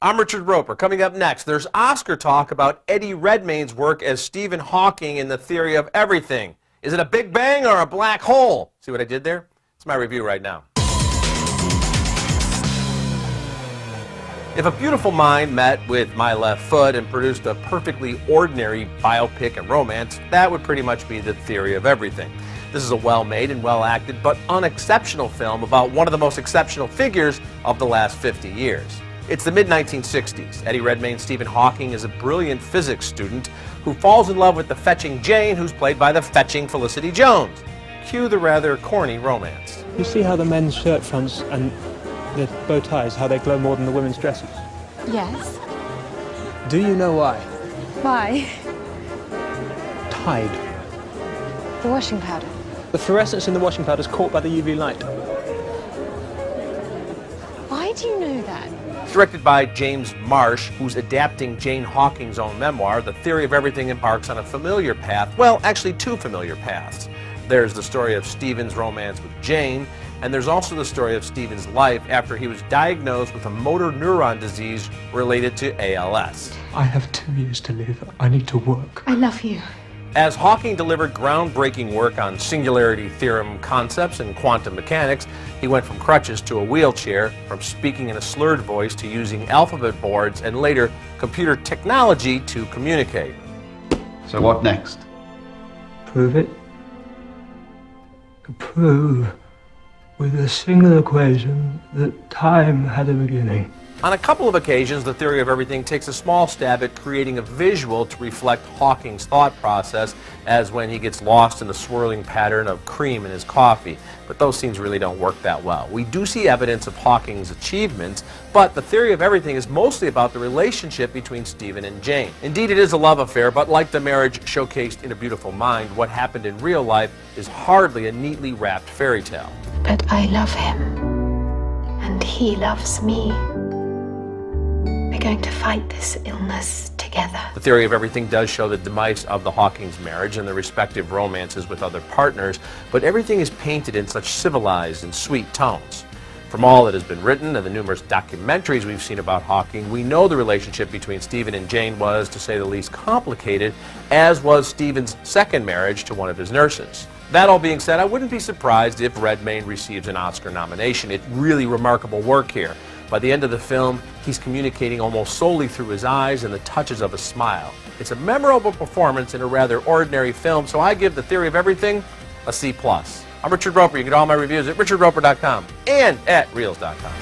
I'm Richard Roeper. Coming up next, there's Oscar talk about Eddie Redmayne's work as Stephen Hawking in The Theory of Everything. Is it a Big Bang or a black hole? See what I did there? It's my review right now. If a beautiful mind met with My Left Foot and produced a perfectly ordinary biopic and romance, that would pretty much be The Theory of Everything. This is a well-made and well-acted but unexceptional film about one of the most exceptional figures of the last 50 years. It's the mid-1960s. Eddie Redmayne's Stephen Hawking is a brilliant physics student who falls in love with the fetching Jane, who's played by the fetching Felicity Jones. Cue the rather corny romance. You see how the men's shirt fronts and the bow ties, how they glow more than the women's dresses? Yes. Do you know why? Why? Tide. The washing powder. The fluorescence in the washing powder is caught by the UV light. Why do you know that? Directed by James Marsh, who's adapting Jane Hawking's own memoir, The Theory of Everything embarks on a familiar path, well, actually two familiar paths. There's the story of Stephen's romance with Jane, and there's also the story of Stephen's life after he was diagnosed with a motor neuron disease related to ALS. I have 2 years to live. I need to work. I love you. As Hawking delivered groundbreaking work on singularity theorem concepts and quantum mechanics, he went from crutches to a wheelchair, from speaking in a slurred voice to using alphabet boards and later computer technology to communicate. So what next? Prove it. Prove with a single equation that time had a beginning. On a couple of occasions, The Theory of Everything takes a small stab at creating a visual to reflect Hawking's thought process, as when he gets lost in the swirling pattern of cream in his coffee. But those scenes really don't work that well. We do see evidence of Hawking's achievements, but The Theory of Everything is mostly about the relationship between Stephen and Jane. Indeed, it is a love affair, but like the marriage showcased in A Beautiful Mind, what happened in real life is hardly a neatly wrapped fairy tale. But I love him. And he loves me. We're going to fight this illness together. The Theory of Everything does show the demise of the Hawking's marriage and the respective romances with other partners, but everything is painted in such civilized and sweet tones. From all that has been written and the numerous documentaries we've seen about Hawking, we know the relationship between Stephen and Jane was, to say the least, complicated, as was Stephen's second marriage to one of his nurses. That all being said, I wouldn't be surprised if Redmayne receives an Oscar nomination. It's really remarkable work here. By the end of the film, he's communicating almost solely through his eyes and the touches of a smile. It's a memorable performance in a rather ordinary film, so I give The Theory of Everything a C+. I'm Richard Roeper. You can get all my reviews at richardroeper.com and at reels.com.